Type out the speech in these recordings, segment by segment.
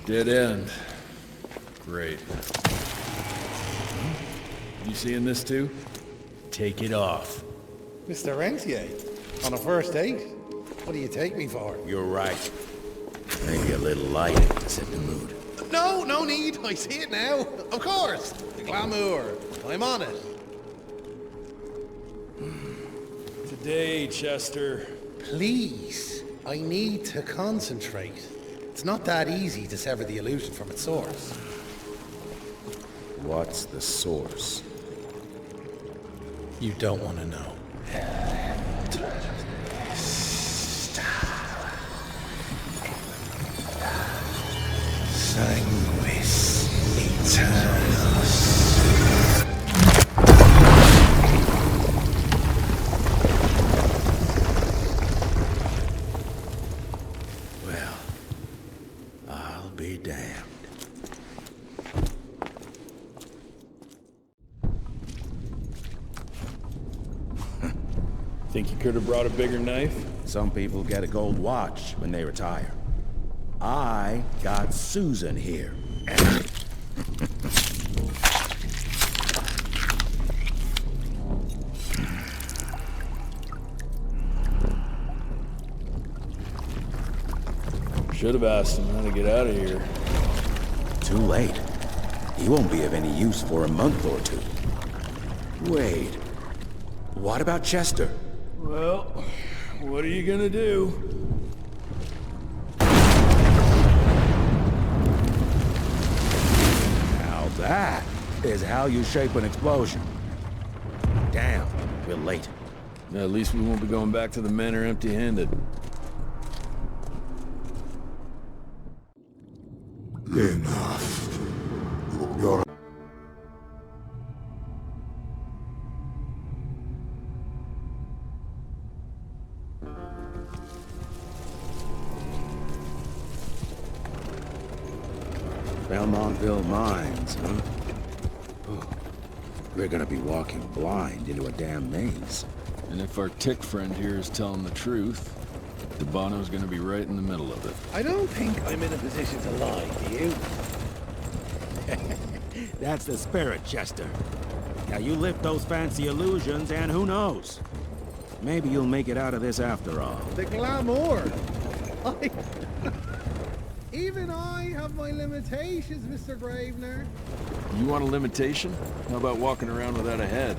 Dead end. Great. You seeing this too? Take it off. Mr. Rentier, on a first date? What do you take me for? You're right. Maybe a little lighting to set the mood. No, no need. I see it now. Of course. The glamour. I'm on it. Today, Chester. Please. I need to concentrate. It's not that easy to sever the illusion from its source. What's the source? You don't want to know. Sanguis Eternus. Well, I'll be damned. Think you could have brought a bigger knife? Some people get a gold watch when they retire. I got Susan here. Should have asked him how to get out of here. Too late. He won't be of any use for a month or two. Wait. What about Chester? Well, what are you gonna do? Now that is how you shape an explosion. Damn, we're late. At least we won't be going back to the manor empty-handed. Enough. You're... Belmontville Mines, huh? Oh, we're gonna be walking blind into a damn maze. And if our tick friend here is telling the truth, DeBono's gonna be right in the middle of it. I don't think I'm in a position to lie, do you? That's the spirit, Chester. Now you lift those fancy illusions and who knows? Maybe you'll make it out of this after all. The glamour. Even I have my limitations, Mr. Gravener. You want a limitation? How about walking around without a head?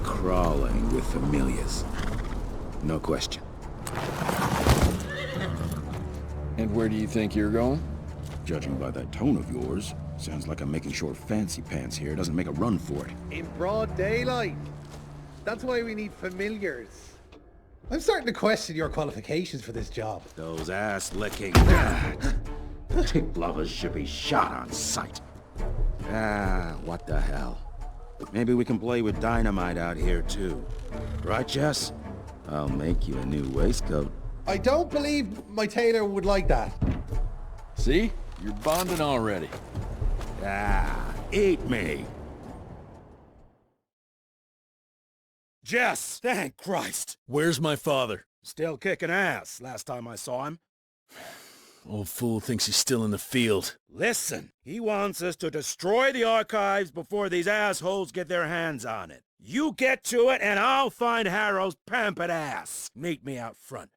Crawling with familiars. No question. And where do you think you're going? Judging by that tone of yours, sounds like I'm making short fancy pants here. Doesn't make a run for it. In broad daylight. That's why we need familiars. I'm starting to question your qualifications for this job. Those ass-licking tick lovers should be shot on sight. Ah, what the hell. Maybe we can play with dynamite out here too. Right, Jess? I'll make you a new waistcoat. I don't believe my tailor would like that. See? You're bonding already. Ah, eat me. Jess, thank Christ. Where's my father? Still kicking ass last time I saw him. Old fool thinks he's still in the field. Listen, he wants us to destroy the archives before these assholes get their hands on it. You get to it and I'll find Harrow's pampered ass. Meet me out front.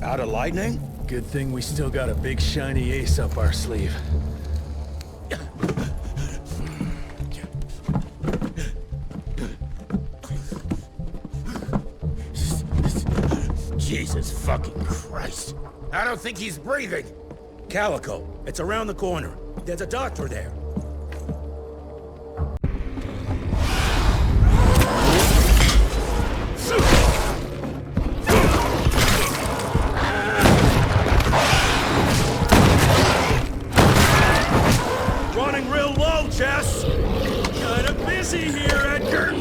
Out of lightning? Good thing we still got a big shiny ace up our sleeve. Jesus fucking Christ. I don't think he's breathing. Calico, it's around the corner. There's a doctor there. Running real low, Jess. Kinda busy here, Edgar.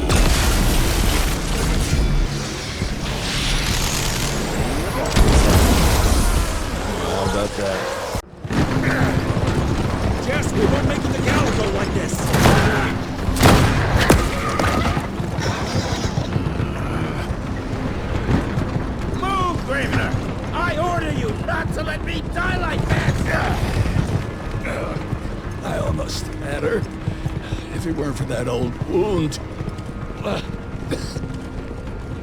How about that? Jess, we weren't making the Calico like this. Move, Gravener! I order you not to let me die like that! I almost had her. If it weren't for that old wound.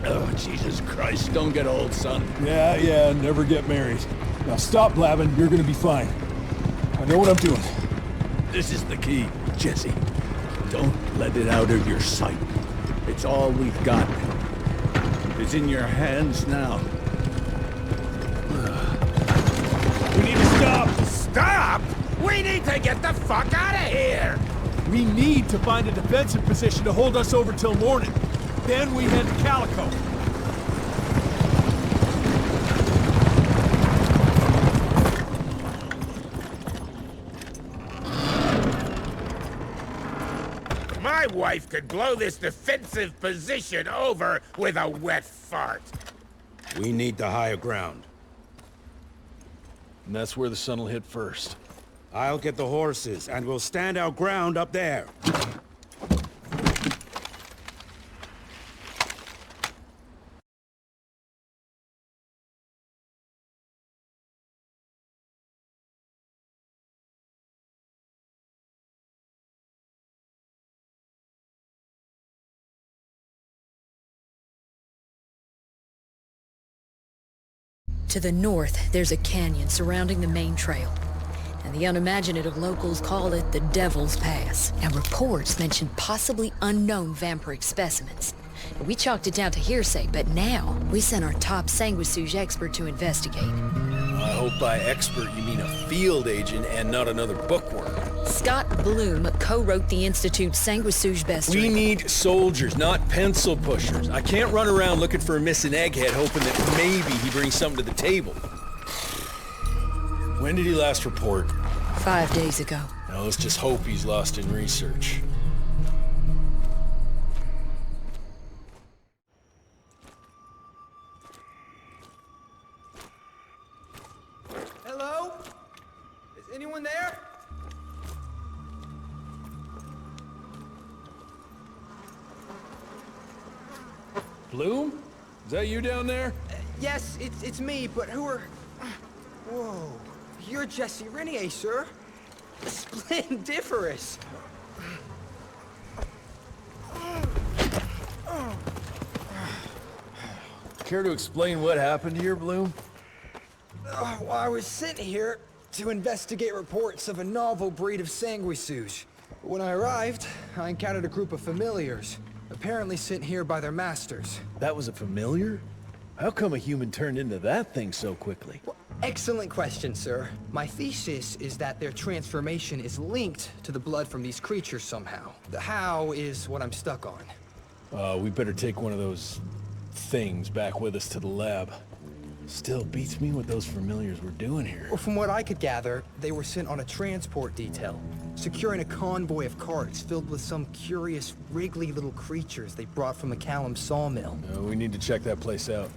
Oh, Jesus Christ, don't get old, son. Yeah, never get married. Now stop blabbing, you're gonna be fine. I know what I'm doing. This is the key, Jesse. Don't let it out of your sight. It's all we've got. It's in your hands now. We need to stop! Stop! We need to get the fuck out of here! We need to find a defensive position to hold us over till morning. Then we head to Calico. My wife could blow this defensive position over with a wet fart. We need the higher ground. And that's where the sun will hit first. I'll get the horses, and we'll stand our ground up there. To the north, there's a canyon surrounding the main trail. And the unimaginative locals call it the Devil's Pass. And reports mention possibly unknown vampiric specimens. We chalked it down to hearsay, but now we sent our top sanguisuge expert to investigate. I hope by expert you mean a field agent and not another bookworm. Scott Bloom co-wrote the Institute's sanguisuge bestiary. We need soldiers, not pencil pushers. I can't run around looking for a missing egghead hoping that maybe he brings something to the table. When did he last report? 5 days ago. Now let's just hope he's lost in research. Hello? Is anyone there? Bloom? Is that you down there? Yes, it's me, but who are... Whoa. You're Jesse Renier, sir. Splendiferous. Care to explain what happened here, Bloom? Well, I was sent here to investigate reports of a novel breed of sanguisuge. When I arrived, I encountered a group of familiars, apparently sent here by their masters. That was a familiar? How come a human turned into that thing so quickly? Well, excellent question, sir. My thesis is that their transformation is linked to the blood from these creatures somehow. The how is what I'm stuck on. We better take one of those things back with us to the lab. Still beats me what those familiars were doing here. Well, from what I could gather, they were sent on a transport detail, securing a convoy of carts filled with some curious, wriggly little creatures they brought from McCallum's sawmill. We need to check that place out.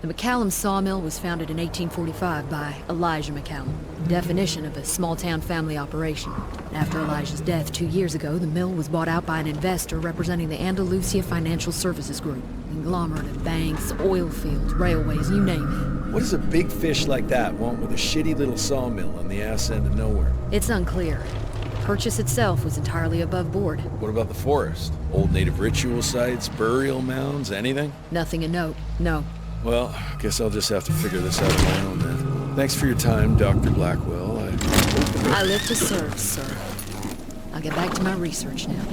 The McCallum sawmill was founded in 1845 by Elijah McCallum, definition of a small-town family operation. After Elijah's death 2 years ago, the mill was bought out by an investor representing the Andalusia Financial Services Group. Conglomerate of banks, oil fields, railways, you name it. What does a big fish like that want with a shitty little sawmill on the ass end of nowhere? It's unclear. The purchase itself was entirely above board. What about the forest? Old native ritual sites, burial mounds, anything? Nothing a note, no. Well, guess I'll just have to figure this out on my own then. Thanks for your time, Dr. Blackwell. I live to serve, sir. I'll get back to my research now.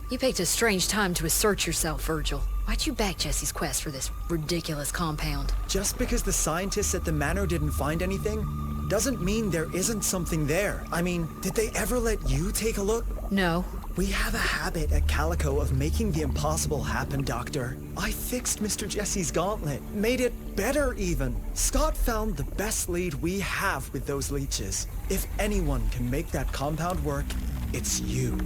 You picked a strange time to assert yourself, Virgil. Why'd you back Jesse's quest for this ridiculous compound? Just because the scientists at the manor didn't find anything, doesn't mean there isn't something there. I mean, did they ever let you take a look? No. We have a habit at Calico of making the impossible happen, Doctor. I fixed Mr. Jesse's gauntlet, made it better even. Scott found the best lead we have with those leeches. If anyone can make that compound work, it's you.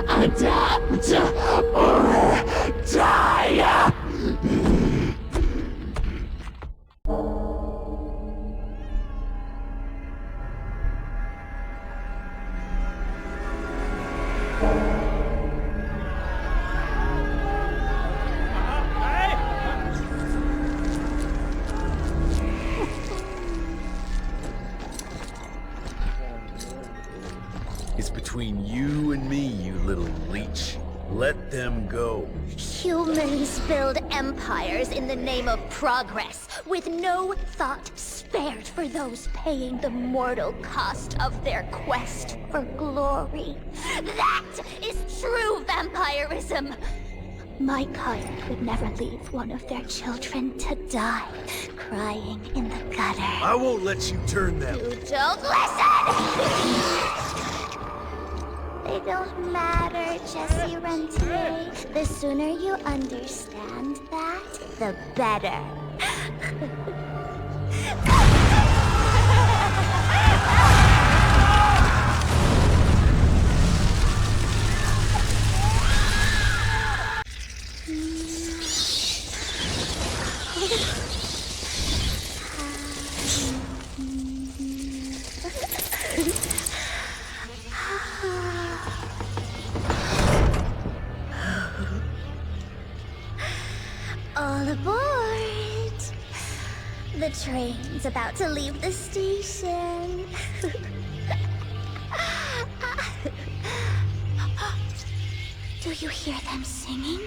Adapt or die! It's between you and me, you little leech. Let them go. Humans build empires in the name of progress, with no thought spared for those paying the mortal cost of their quest for glory. That is true vampirism! My kind would never leave one of their children to die, crying in the gutter. I won't let you turn them. You don't listen! They don't matter, Jesse Rentier. The sooner you understand that, the better. All aboard! The train's about to leave the station. Do you hear them singing?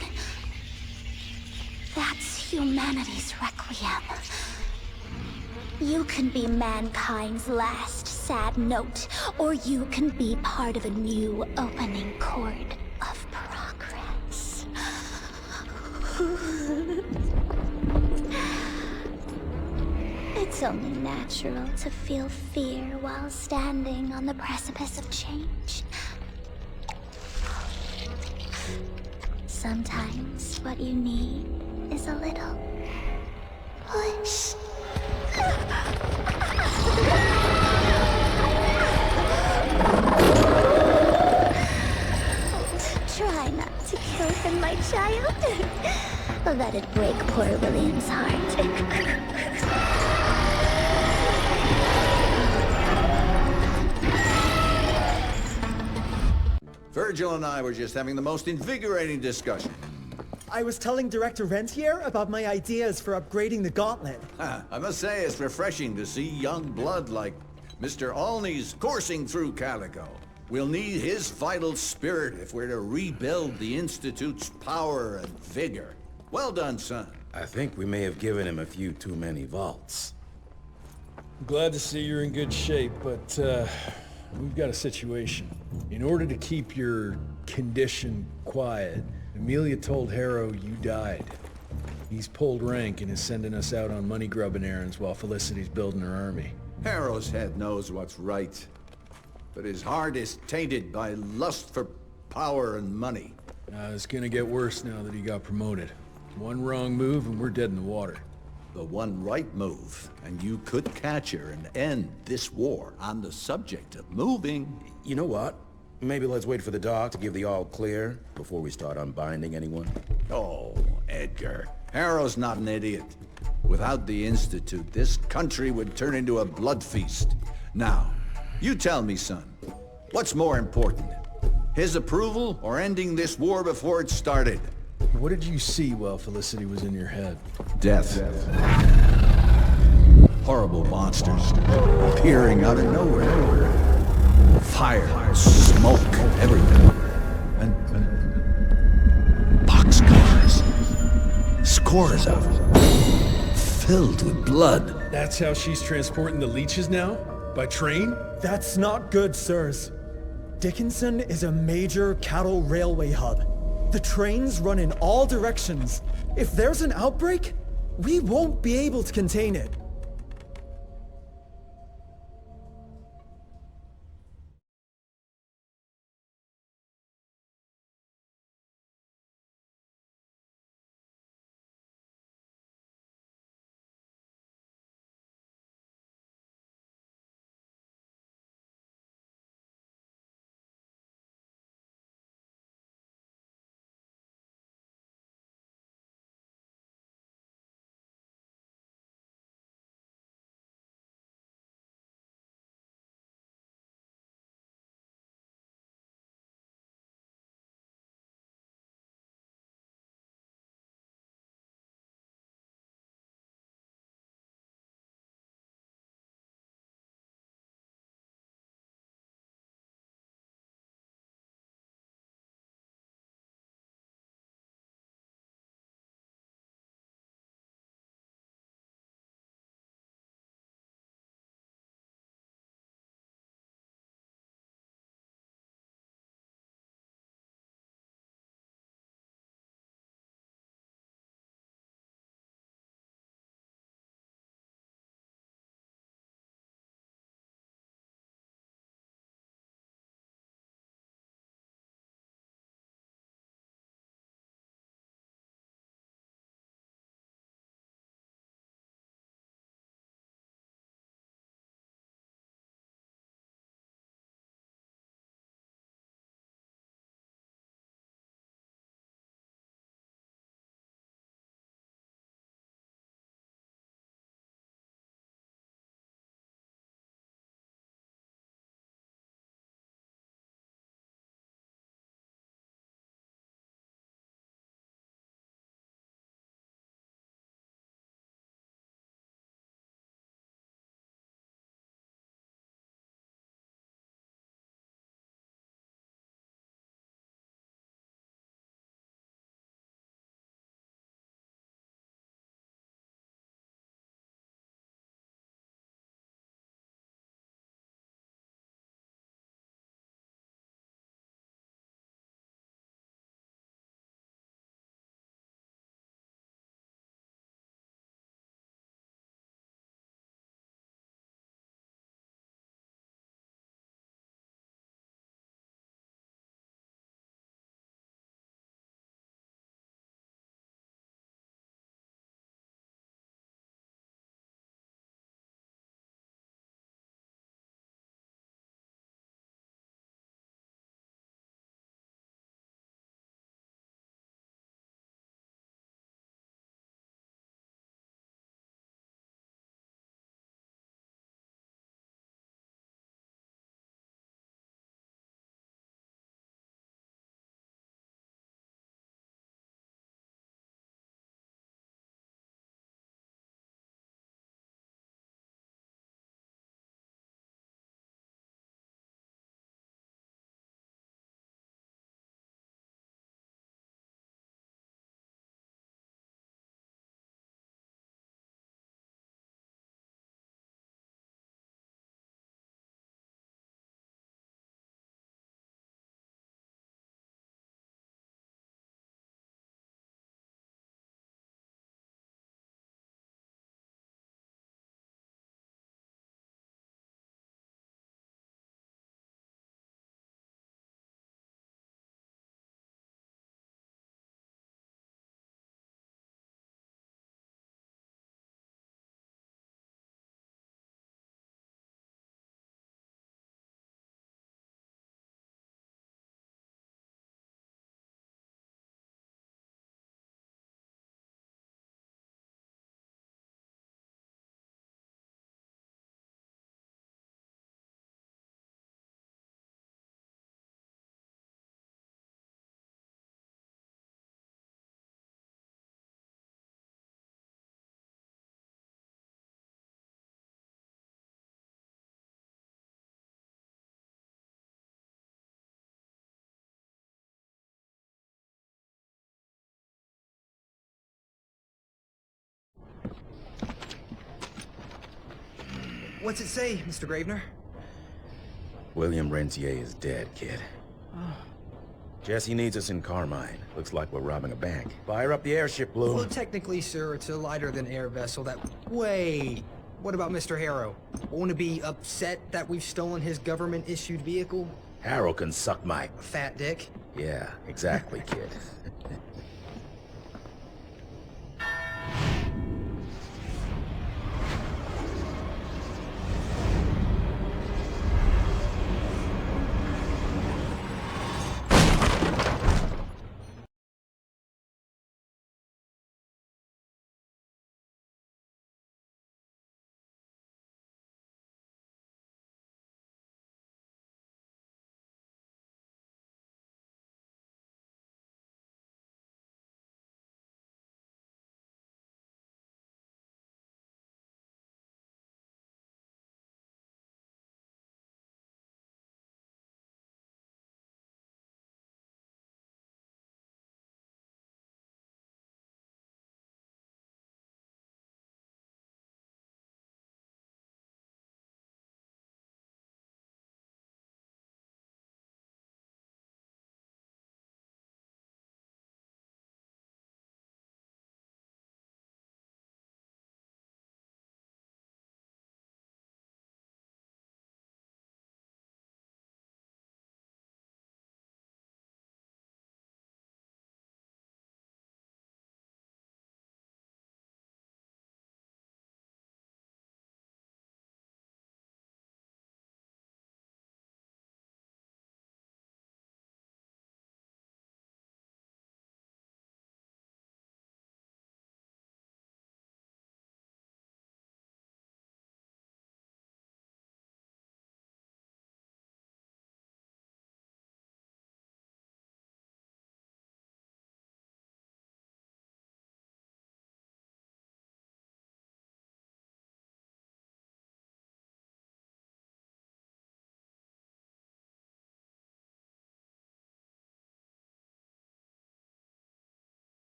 That's humanity's requiem. You can be mankind's last sad note, or you can be part of a new opening chord of progress. It's only natural to feel fear while standing on the precipice of change. Sometimes what you need is a little push. Try not to kill him, my child. That'd break poor William's heart. Virgil and I were just having the most invigorating discussion. I was telling Director Rentier about my ideas for upgrading the gauntlet. I must say it's refreshing to see young blood like Mr. Olney's coursing through Calico. We'll need his vital spirit if we're to rebuild the Institute's power and vigor. Well done, son. I think we may have given him a few too many vaults. Glad to see you're in good shape, but we've got a situation. In order to keep your condition quiet, Amelia told Harrow you died. He's pulled rank and is sending us out on money-grubbing errands while Felicity's building her army. Harrow's head knows what's right, but his heart is tainted by lust for power and money. It's gonna get worse now that he got promoted. One wrong move and we're dead in the water. The one right move, and you could catch her and end this war. On the subject of moving... You know what? Maybe let's wait for the doc to give the all clear before we start unbinding anyone. Oh, Edgar. Harrow's not an idiot. Without the Institute, this country would turn into a blood feast. Now, you tell me, son, what's more important? His approval or ending this war before it started? What did you see while Felicity was in your head? Death. Horrible monsters appearing out of nowhere. Fire, smoke, everywhere. And boxcars. Scores of them. Filled with blood. That's how she's transporting the leeches now? By train? That's not good, sirs. Dickinson is a major cattle railway hub. The trains run in all directions. If there's an outbreak, we won't be able to contain it. What's it say, Mr. Gravener? William Rentier is dead, kid. Jesse needs us in Carmine. Looks like we're robbing a bank. Fire up the airship, Blue. Well, technically, sir, it's a lighter-than-air vessel that... Wait! What about Mr. Harrow? Won't it be upset that we've stolen his government-issued vehicle? Harrow can suck my... Fat dick? Yeah, exactly, kid.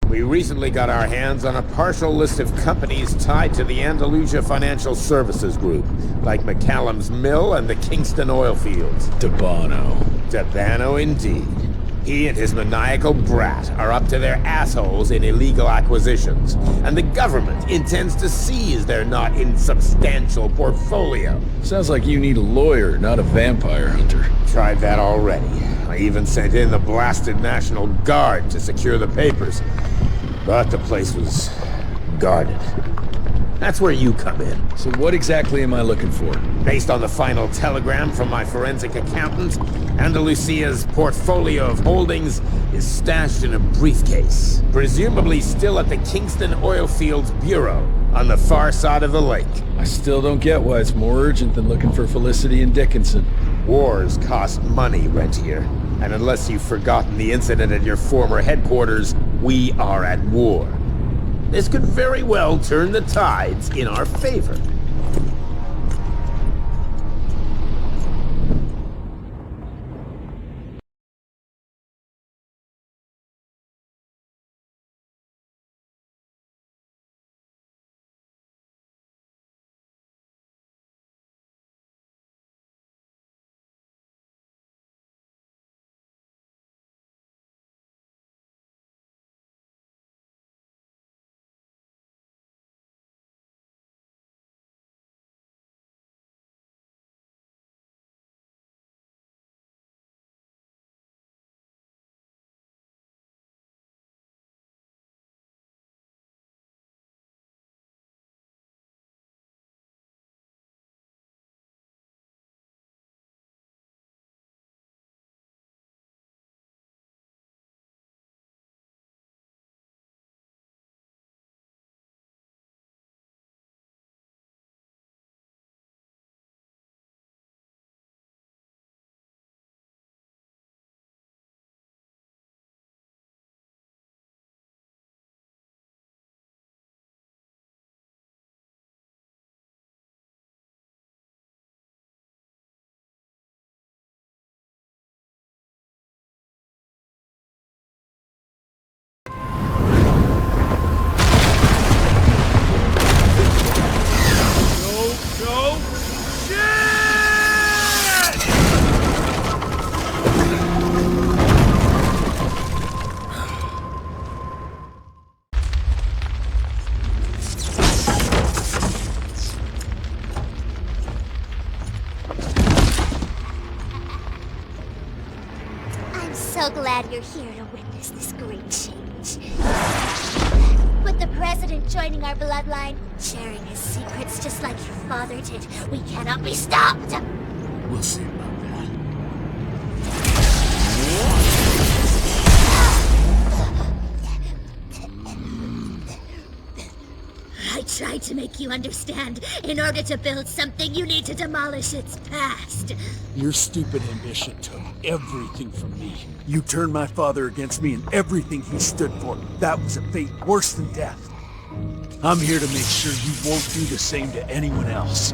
We recently got our hands on a partial list of companies tied to the Andalusia Financial Services Group, like McCallum's Mill and the Kingston oil fields. Debano. Debano indeed. He and his maniacal brat are up to their assholes in illegal acquisitions, and the government intends to seize their not insubstantial portfolio. Sounds like you need a lawyer, not a vampire hunter. Tried that already. I even sent in the blasted National Guard to secure the papers. But the place was guarded. That's where you come in. So what exactly am I looking for? Based on the final telegram from my forensic accountant, Andalusia's portfolio of holdings is stashed in a briefcase, presumably still at the Kingston Oil Fields Bureau on the far side of the lake. I still don't get why it's more urgent than looking for Felicity and Dickinson. Wars cost money, Rentier. And unless you've forgotten the incident at your former headquarters, we are at war. This could very well turn the tides in our favor. So glad you're here to witness this great change. With the President joining our bloodline, sharing his secrets just like your father did, we cannot be stopped! We'll see about that. I tried to make you understand. In order to build something, you need to demolish its past. Your stupid ambition took everything from me. You turned my father against me and everything he stood for. That was a fate worse than death. I'm here to make sure you won't do the same to anyone else.